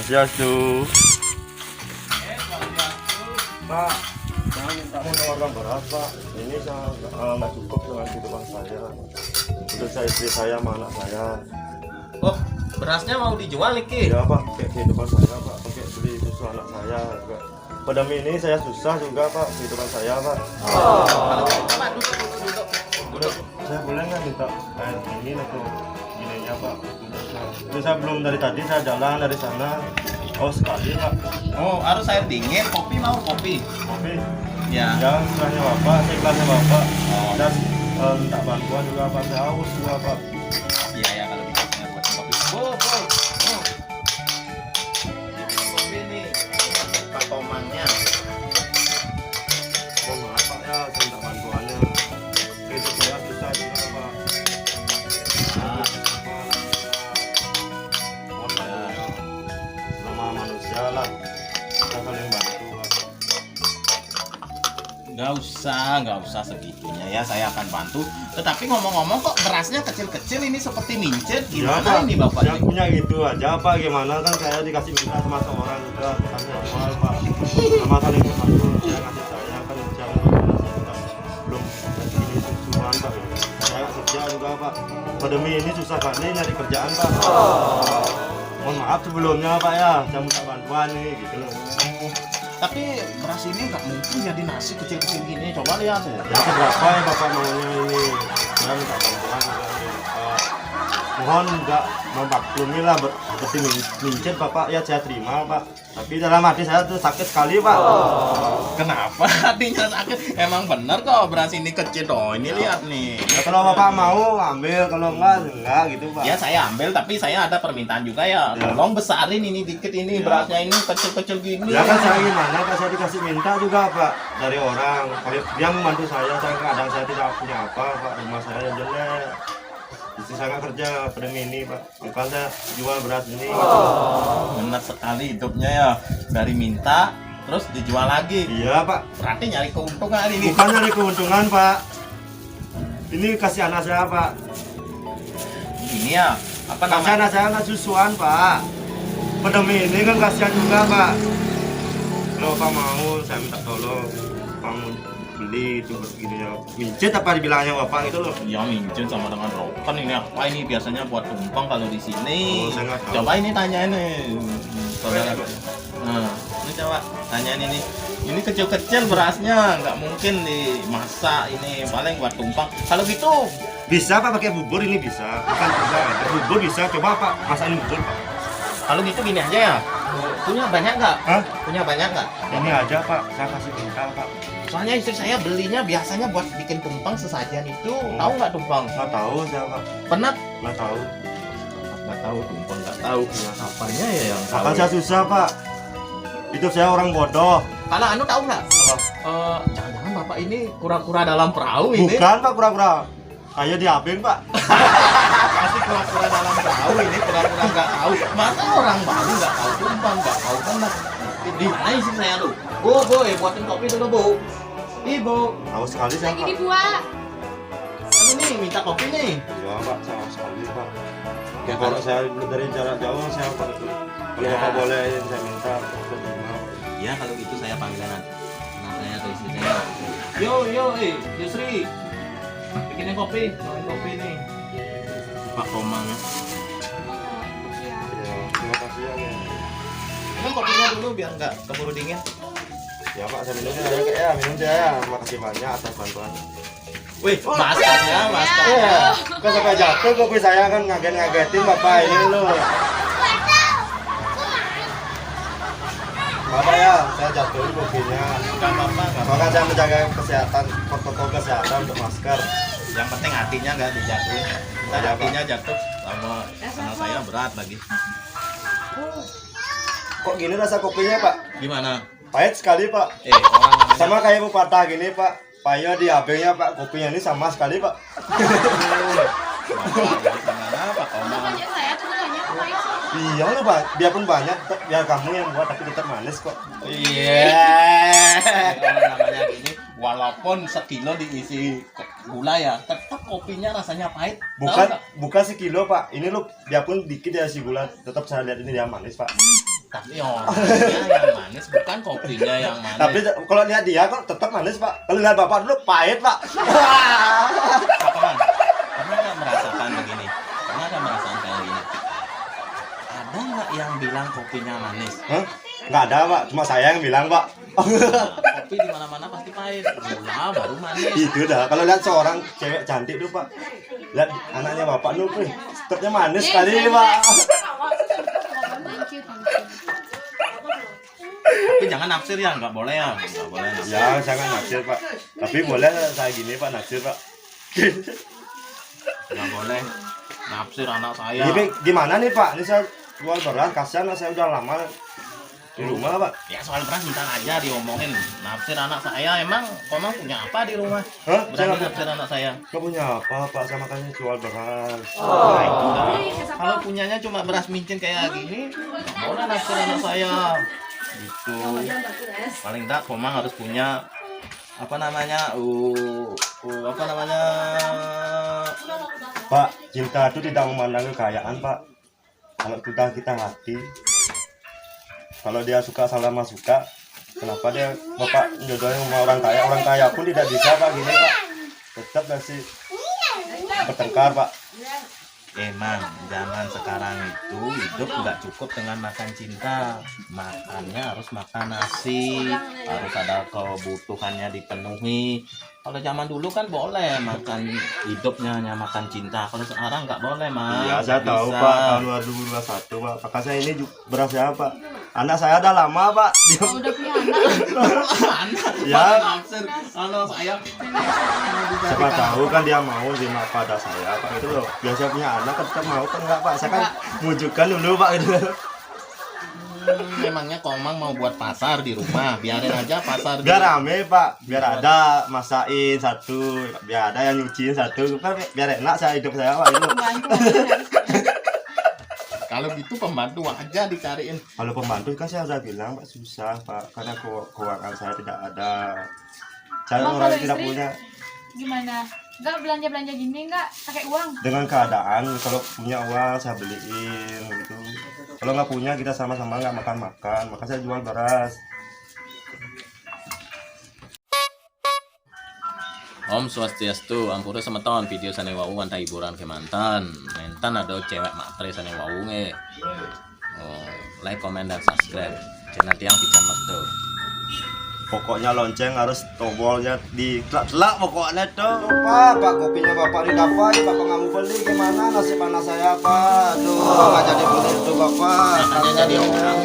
Swastiastu. Pak, saya minta menawarkan beras Pak. Ini saya nggak cukup dengan kehidupan saya. Untuk saya, istri saya, sama anak saya. Oh, berasnya mau dijual nih, Ki? Ya Pak, kayak kehidupan saya Pak, pakai beli susu anak saya juga. Pandemi ini saya susah juga Pak, kehidupan saya Pak. Kalau gitu, Pak, duduk. Saya boleh nggak minta air dingin atau ininya Pak? Itu saya belum dari tadi saya jalan dari sana. Oh sekali Pak. Oh, harus air dingin, kopi mau kopi. Kopi. Ya. Ya, istilahnya Bapak, saya ikhlasnya Bapak. Oh. Dan minta bantuan juga Pak, saya haus juga Pak. Iya ya, kalau gitu saya buat kopi. Oh. Ini kopi nih, Pak Tomangnya. Oh maaf Pak ya, saya minta bantuannya. Itu saya susah juga Pak. Ah, Mohon bantunya. Sama manusia lah, kita saling bantu Pak. nggak usah segitunya ya, saya akan bantu. Tetapi ngomong-ngomong kok berasnya kecil-kecil ini seperti mincet, gimana Pak, ini Bapak? yang punya gitu aja Pak, gimana kan saya dikasih minta sama seorang juga, bukan saya jual Pak. Sama saling membantu, saya ngasih saya kan jangan belum ini susuan Pak. Saya kerja juga Pak. Pandemi ini susah kali nyari kerjaan Pak. Mohon maaf sebelumnya Pak ya, saya minta bantuan nih gitu loh. Tapi beras ini nggak mungkin jadi nasi kecil-kecil gini. Coba lihat ya. Ya seberapa ya Bapak maunya ini? Saya minta bantuan juga nih. Mohon nggak memaklumi lah seperti mincet Bapak ya, saya terima Pak. Tapi dalam hati saya tuh sakit sekali Pak. Kenapa hatinya sakit? Emang bener kok beras ini kecil toh. Ini lihat nih. Ya, kalau Bapak mau ambil, kalau enggak gitu Pak. Ya saya ambil, tapi saya ada permintaan juga ya. Ya. Tolong besarin ini dikit ini Ya. berasnya ini kecil-kecil gini. Ya kan saya gimana Pak, saya dikasih minta juga Pak dari orang. Kalau dia membantu saya kadang saya tidak punya apa Pak, rumah saya jelek. Istri saya nggak kerja pandemi ini Pak, bukan saya jual beras ini. Bener sekali hidupnya ya. Dari minta terus dijual lagi. Iya Pak, Berarti nyari keuntungan ini. bukan nyari keuntungan Pak. Ini kasih anak saya Pak. Ini ya. Apa Kasih namanya? anak saya nggak susuan Pak. Pandemi ini kan kasihan juga Pak. Kalau Bapak mau, saya minta tolong. Bapak mau beli itu begini ya. Mincet apa dibilangnya Bapak gitu loh. Ya mincin sama dengan rokan ini apa ini biasanya buat tumpeng kalau di sini. Oh, saya nggak tahu. Coba ini tanyain nih, saudara. Nah, ini coba tanyain ini. Ini kecil-kecil berasnya, nggak mungkin dimasak ini, paling buat tumpeng. Kalau gitu, Bisa Pak pakai bubur ini bisa. Bukan juga. Bubur bisa. Coba Pak masakin bubur Pak. kalau gitu gini aja ya. Punya banyak nggak? Hah? Punya banyak nggak? Ini aja Pak. Saya kasih minta Pak. Soalnya istri saya belinya biasanya buat bikin tumpeng sesajian itu. Tahu nggak tumpeng? Nggak tahu saya Pak. Pernah? Nggak tahu. Nggak tahu tumpeng, nggak tahu. Apanya ya yang tahu? Akan saya susah Pak. Itu saya orang bodoh. Kalau anu tahu nggak? Apa? Jangan-jangan bapak ini kura-kura dalam perahu ini. Bukan Pak, pura-pura. Saya diabeng Pak. Pasti kura-kura dalam perahu ini, kura-kura nggak tahu. Masa orang Bali nggak tahu tumpeng, nggak tahu benar. Di mana sih saya tuh? Bu, buatin kopi dulu bu. Ibu, Tahu sekali saya Lagi Pak. dibuat. ini nih minta kopi nih. Iya Pak, saya sekali Pak. Ya, Kalau saya dari jarak jauh saya Pak. Kalau Ya. Bapak boleh saya minta. Saya terima. Ya kalau gitu saya panggilan anak saya atau istri saya. Yo, Yusri, bikinin kopi, mau kopi nih. Pak Komang. Ya, terima kasih ya. Minum kopinya dulu biar nggak keburu dingin. Ya Pak, saya minum ya. Minum ya. Terima kasih banyak atas bantuan. Wih, maskarnya, masker. Iya, kok sampai jatuh kopi saya kan ngagetin Bapak ini loh. Bapak ya, saya jatuh kopinya. Nggak apa-apa, nggak apa-apa. Maka saya menjaga kesehatan, protokol kesehatan untuk masker. Yang penting hatinya nggak dijatuhin. Ntar Iya, Pak. hatinya jatuh sama saya berat lagi. Kok gini rasa kopinya Pak? Gimana? Pahit sekali Pak. Orang namanya Sama kayak pepatah gini Pak. Payah di habenya Pak, kopinya ini sama sekali Pak. gimana Pak Komang? Banyak saya tuh banyak apa ya? Iya loh Pak, biarpun banyak, biar kamu yang buat tapi tetap manis kok. Iya. Orang namanya gini, walaupun sekilo diisi gula ya, tetap kopinya rasanya pahit. Tahu Bukan nggak? bukan sekilo Pak, ini loh biarpun dikit ya si gula, tetap saya lihat ini dia manis Pak. Tapi orangnya yang manis, bukan kopinya yang manis. Tapi kalau lihat dia kok tetap manis pak. Kalau lihat bapak dulu pahit pak. Apa man? Pernah nggak merasakan begini? Pernah nggak merasakan kayak gini? Ada nggak yang bilang kopinya manis? Hah? Nggak ada pak, cuma saya yang bilang pak. Kopi di mana-mana pasti pahit. Gula baru manis. Itu dah. Kalau lihat seorang cewek cantik tuh pak, lihat anaknya bapak tuh, tetapnya manis sekali pak. Thank you, thank you. Tapi jangan naksir ya, nggak boleh ya. Nggak boleh naksir. Ya jangan naksir pak. Tapi boleh saya gini pak naksir pak. Nggak boleh naksir anak saya. Ini gimana nih pak? Ini saya jual beras, kasihan lah, saya udah lama di rumah pak. Ya soal beras ntar aja diomongin. Naksir anak saya, emang komang punya apa di rumah? Hah? Berani Saya naksir anak saya. nggak punya apa pak, saya makanya jual beras. Nah, itu dah. Kalau punyanya cuma beras micin kayak gini, nggak boleh naksir anak saya. Gitu. Paling enggak komang harus punya apa namanya? Apa namanya? Pak, cinta itu tidak memandang kekayaan pak. Kalau kita hati, kalau dia suka sama suka, kenapa dia bapak jodohin sama orang kaya? Orang kaya pun tidak bisa pak gini pak. Tetap masih bertengkar pak. Emang zaman sekarang itu hidup nggak cukup dengan makan cinta, makannya harus makan nasi, harus ada kebutuhannya dipenuhi. Kalau zaman dulu kan boleh makan hidupnya hanya makan cinta, kalau sekarang nggak boleh mas. Iya saya tahu Bisa. pak, tahun 2021 pak. Kakak saya ini beras ya pak. Anak saya udah lama pak. Dia Oh, udah punya anak. Ya. Naksir anak saya. siapa tahu kan dia mau terima pada saya pak itu loh. Biasa punya anak kan tetap mau kan enggak pak. Saya kan wujudkan dulu pak gitu. Memangnya komang mau buat pasar di rumah, biarin aja pasar. Biar rame pak, biar ada masain satu, biar ada yang nyuciin satu, kan biar enak saya hidup saya pak itu. Kalau gitu pembantu aja dicariin. Kalau pembantu kan saya udah bilang pak susah pak, karena keuangan saya tidak ada. Saya Emang orang kalau yang tidak istri? punya. Gimana? Enggak belanja-belanja gini enggak pakai uang? Dengan keadaan kalau punya uang saya beliin gitu. Kalau nggak punya kita sama-sama nggak makan-makan, maka saya jual beras. Om Swastiastu, Ampura Semeton, video sane wau anta hiburan kemantan. Mentan ada cewek matre sane wau nge. Oh, like, comment dan subscribe. Channel tiang pican metu. Pokoknya lonceng harus tombolnya dikelak-kelak pokoknya tuh. Pak kopinya bapak didapat, bapak nggak mau beli gimana nasib anak saya pak? Aduh nggak jadi beli itu bapak. Makanya jadi orang.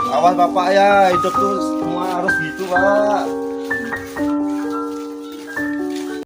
Awas bapak ya, hidup tuh semua harus gitu pak.